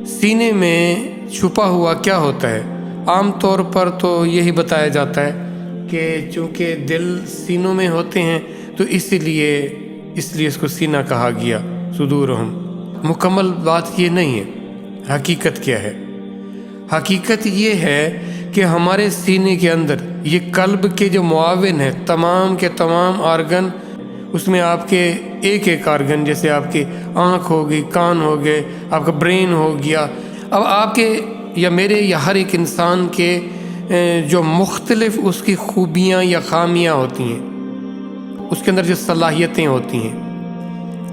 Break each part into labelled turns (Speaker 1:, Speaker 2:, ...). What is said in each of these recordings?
Speaker 1: سینے میں چھپا ہوا کیا ہوتا ہے؟ عام طور پر تو یہی بتایا جاتا ہے کہ چونکہ دل سینوں میں ہوتے ہیں تو اس لیے اس کو سینہ کہا گیا، صدورہم۔ مکمل بات یہ نہیں ہے۔ حقیقت کیا ہے؟ حقیقت یہ ہے کہ ہمارے سینے کے اندر یہ قلب کے جو معاون ہیں، تمام کے تمام آرگن، اس میں آپ کے ایک ایک آرگن، جیسے آپ کی آنکھ ہو گئی، کان ہو گئے، آپ کا برین ہو گیا، اب آپ کے یا میرے یا ہر ایک انسان کے جو مختلف اس کی خوبیاں یا خامیاں ہوتی ہیں، اس کے اندر جو صلاحیتیں ہوتی ہیں،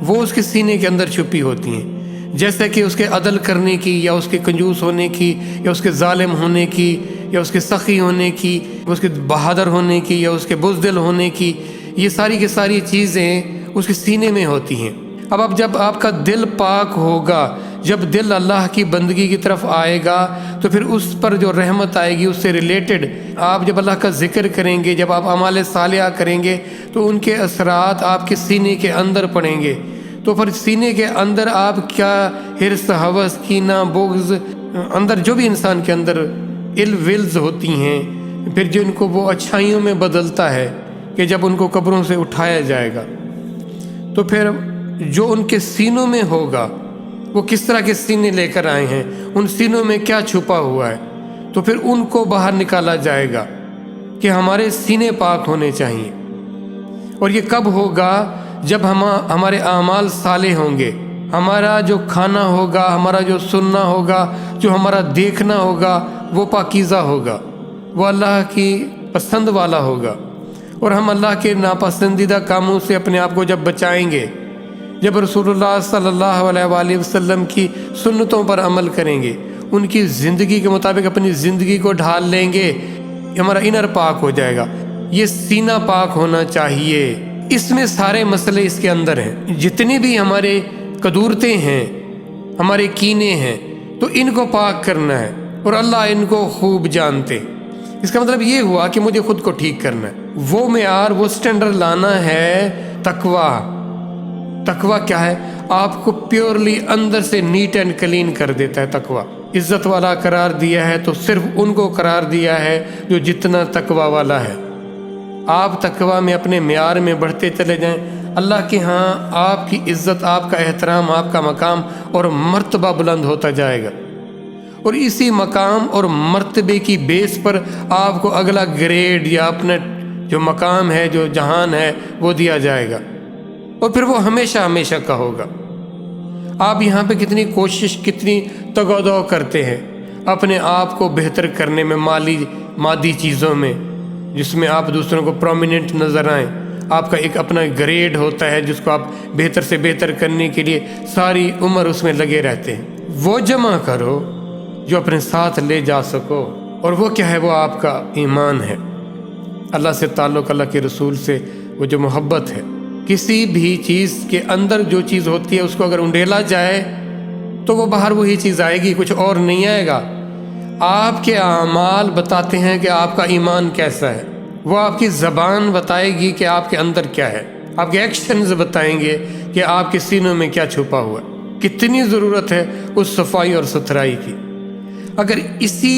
Speaker 1: وہ اس کے سینے کے اندر چھپی ہوتی ہیں۔ جیسے کہ اس کے عدل کرنے کی، یا اس کے کنجوس ہونے کی، یا اس کے ظالم ہونے کی، یا اس کے سخی ہونے کی، اس کے بہادر ہونے کی، یا اس کے بزدل ہونے کی، یہ ساری کی ساری چیزیں اس کے سینے میں ہوتی ہیں۔ اب جب آپ کا دل پاک ہوگا، جب دل اللہ کی بندگی کی طرف آئے گا، تو پھر اس پر جو رحمت آئے گی، اس سے ریلیٹڈ آپ جب اللہ کا ذکر کریں گے، جب آپ اعمال صالحہ کریں گے، تو ان کے اثرات آپ کے سینے کے اندر پڑیں گے۔ تو پھر سینے کے اندر آپ کیا حرص، ہوس، کینہ، بغض، اندر جو بھی انسان کے اندر ال ولز ہوتی ہیں، پھر جن کو وہ اچھائیوں میں بدلتا ہے کہ جب ان کو قبروں سے اٹھایا جائے گا، تو پھر جو ان کے سینوں میں ہوگا، وہ کس طرح کے سینے لے کر آئے ہیں، ان سینوں میں کیا چھپا ہوا ہے، تو پھر ان کو باہر نکالا جائے گا کہ ہمارے سینے پاک ہونے چاہیے۔ اور یہ کب ہوگا؟ جب ہمارے اعمال صالح ہوں گے، ہمارا جو کھانا ہوگا، ہمارا جو سننا ہوگا، جو ہمارا دیکھنا ہوگا، وہ پاکیزہ ہوگا، وہ اللہ کی پسند والا ہوگا، اور ہم اللہ کے ناپسندیدہ کاموں سے اپنے آپ کو جب بچائیں گے، جب رسول اللہ صلی اللہ علیہ وآلہ وسلم کی سنتوں پر عمل کریں گے، ان کی زندگی کے مطابق اپنی زندگی کو ڈھال لیں گے، ہمارا انر پاک ہو جائے گا۔ یہ سینہ پاک ہونا چاہیے۔ اس میں سارے مسئلے اس کے اندر ہیں۔ جتنی بھی ہمارے قدورتیں ہیں، ہمارے کینے ہیں، تو ان کو پاک کرنا ہے، اور اللہ ان کو خوب جانتے۔ اس کا مطلب یہ ہوا کہ مجھے خود کو ٹھیک کرنا ہے، وہ معیار، وہ سٹینڈرڈ لانا ہے تقویٰ۔ تقویٰ کیا ہے؟ آپ کو پیورلی اندر سے نیٹ اینڈ کلین کر دیتا ہے تقویٰ۔ عزت والا قرار دیا ہے تو صرف ان کو قرار دیا ہے جو جتنا تقویٰ والا ہے۔ آپ تقویٰ میں اپنے معیار میں بڑھتے چلے جائیں، اللہ کے ہاں آپ کی عزت، آپ کا احترام، آپ کا مقام اور مرتبہ بلند ہوتا جائے گا، اور اسی مقام اور مرتبے کی بیس پر آپ کو اگلا گریڈ یا اپنا جو مقام ہے، جو جہان ہے، وہ دیا جائے گا، اور پھر وہ ہمیشہ ہمیشہ کا ہوگا۔ آپ یہاں پہ کتنی کوشش، کتنی تگودو کرتے ہیں اپنے آپ کو بہتر کرنے میں، مادی چیزوں میں، جس میں آپ دوسروں کو پرومیننٹ نظر آئیں۔ آپ کا ایک اپنا گریڈ ہوتا ہے جس کو آپ بہتر سے بہتر کرنے کے لیے ساری عمر اس میں لگے رہتے ہیں۔ وہ جمع کرو جو اپنے ساتھ لے جا سکو، اور وہ کیا ہے؟ وہ آپ کا ایمان ہے، اللہ سے تعلق، اللہ کے رسول سے وہ جو محبت ہے۔ کسی بھی چیز کے اندر جو چیز ہوتی ہے، اس کو اگر انڈیلا جائے تو وہ باہر وہی چیز آئے گی، کچھ اور نہیں آئے گا۔ آپ کے اعمال بتاتے ہیں کہ آپ کا ایمان کیسا ہے، وہ آپ کی زبان بتائے گی کہ آپ کے اندر کیا ہے، آپ کے ایکشنز بتائیں گے کہ آپ کے سینوں میں کیا چھپا ہوا ہے۔ کتنی ضرورت ہے اس صفائی اور ستھرائی کی۔ اگر اسی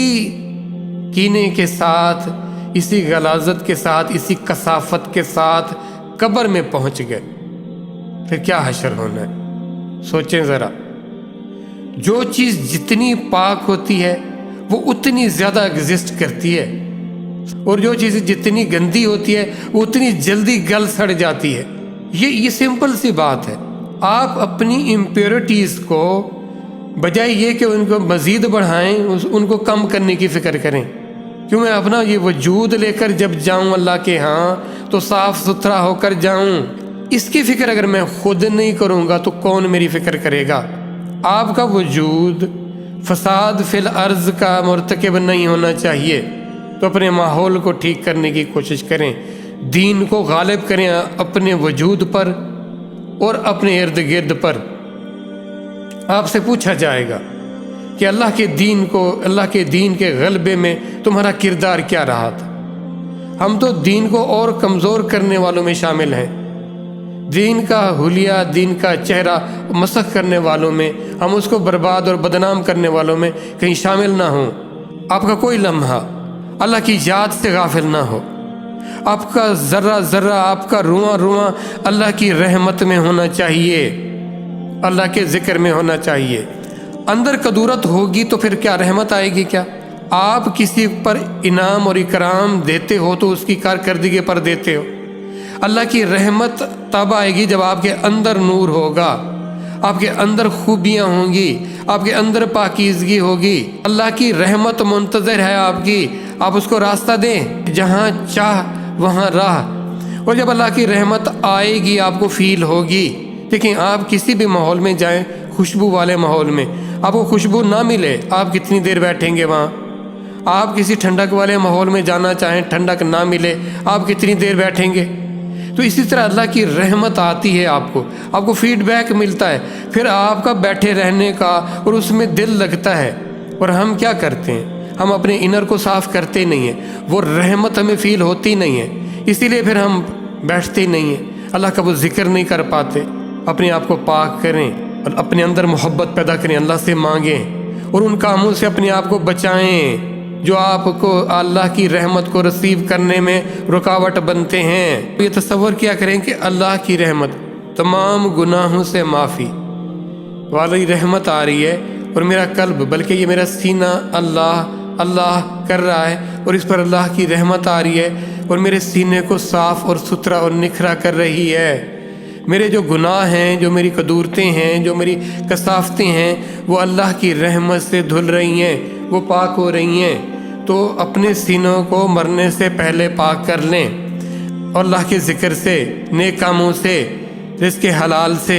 Speaker 1: کینے کے ساتھ، اسی غلاظت کے ساتھ، اسی کثافت کے ساتھ قبر میں پہنچ گئے، پھر کیا حشر ہونا ہے؟ سوچیں ذرا۔ جو چیز جتنی پاک ہوتی ہے وہ اتنی زیادہ ایگزسٹ کرتی ہے، اور جو چیز جتنی گندی ہوتی ہے وہ اتنی جلدی گل سڑ جاتی ہے۔ یہ سمپل سی بات ہے۔ آپ اپنی امپیورٹیز کو بجائے یہ کہ ان کو مزید بڑھائیں، ان کو کم کرنے کی فکر کریں۔ کیوں میں اپنا یہ وجود لے کر جب جاؤں اللہ کے ہاں تو صاف ستھرا ہو کر جاؤں، اس کی فکر اگر میں خود نہیں کروں گا تو کون میری فکر کرے گا؟ آپ کا وجود فساد فی الارض کا مرتکب نہیں ہونا چاہیے، تو اپنے ماحول کو ٹھیک کرنے کی کوشش کریں، دین کو غالب کریں اپنے وجود پر اور اپنے ارد گرد پر۔ آپ سے پوچھا جائے گا کہ اللہ کے دین کے غلبے میں تمہارا کردار کیا رہا تھا؟ ہم تو دین کو اور کمزور کرنے والوں میں شامل ہیں، دین کا حلیہ، دین کا چہرہ مسخ کرنے والوں میں، ہم اس کو برباد اور بدنام کرنے والوں میں کہیں شامل نہ ہوں۔ آپ کا کوئی لمحہ اللہ کی یاد سے غافل نہ ہو، آپ کا ذرہ ذرہ، آپ کا رواں رواں اللہ کی رحمت میں ہونا چاہیے، اللہ کے ذکر میں ہونا چاہیے۔ اندر کدورت ہوگی تو پھر کیا رحمت آئے گی؟ کیا آپ کسی پر انعام اور اکرام دیتے ہو تو اس کی کارکردگی پر دیتے ہو؟ اللہ کی رحمت تب آئے گی جب آپ کے اندر نور ہوگا، آپ کے اندر خوبیاں ہوں گی، آپ کے اندر پاکیزگی ہوگی۔ اللہ کی رحمت منتظر ہے آپ کی، آپ اس کو راستہ دیں، جہاں چاہ وہاں راہ۔ اور جب اللہ کی رحمت آئے گی آپ کو فیل ہوگی۔ دیکھیں، آپ کسی بھی ماحول میں جائیں، خوشبو والے ماحول میں آپ کو خوشبو نہ ملے، آپ کتنی دیر بیٹھیں گے وہاں؟ آپ کسی ٹھنڈک والے ماحول میں جانا چاہیں، ٹھنڈک نہ ملے، آپ کتنی دیر بیٹھیں گے؟ تو اسی طرح اللہ کی رحمت آتی ہے، آپ کو فیڈ بیک ملتا ہے، پھر آپ کا بیٹھے رہنے کا اور اس میں دل لگتا ہے۔ اور ہم کیا کرتے ہیں؟ ہم اپنے انر کو صاف کرتے نہیں ہیں، وہ رحمت ہمیں فیل ہوتی نہیں ہے، اسی لیے پھر ہم بیٹھتے نہیں ہیں، اللہ کا وہ ذکر نہیں کر پاتے۔ اپنے آپ کو پاک کریں اور اپنے اندر محبت پیدا کریں، اللہ سے مانگیں اور ان کاموں سے اپنے آپ کو بچائیں جو آپ کو اللہ کی رحمت کو ریسیو کرنے میں رکاوٹ بنتے ہیں۔ یہ تصور کیا کریں کہ اللہ کی رحمت، تمام گناہوں سے معافی والی رحمت آ رہی ہے، اور میرا قلب بلکہ یہ میرا سینہ اللہ اللہ کر رہا ہے، اور اس پر اللہ کی رحمت آ رہی ہے، اور میرے سینے کو صاف اور ستھرا اور نکھرا کر رہی ہے۔ میرے جو گناہ ہیں، جو میری قدورتیں ہیں، جو میری کثافتیں ہیں، وہ اللہ کی رحمت سے دھل رہی ہیں، وہ پاک ہو رہی ہیں۔ تو اپنے سینوں کو مرنے سے پہلے پاک کر لیں، اور اللہ کے ذکر سے، نیک کاموں سے، رزق حلال سے،